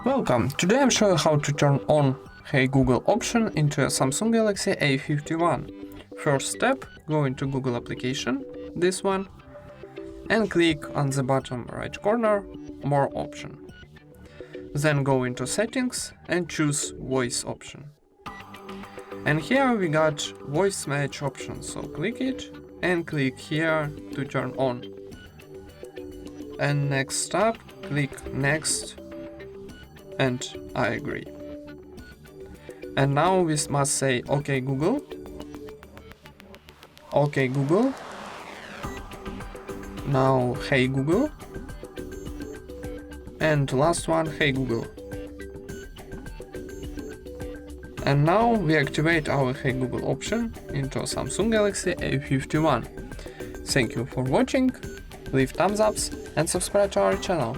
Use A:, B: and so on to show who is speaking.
A: Welcome! Today I'm showing how to turn on Hey Google option into a Samsung Galaxy A51. First step, go into Google application, this one, and click on the bottom right corner, More option. Then go into Settings and choose Voice option. And here we got Voice Match option, so click it and click here to turn on. And next step, click Next and I agree. And now we must say OK Google, OK Google, now Hey Google, and last one Hey Google. And now we activate our Hey Google option into Samsung Galaxy A51. Thank you for watching, leave thumbs ups and subscribe to our channel.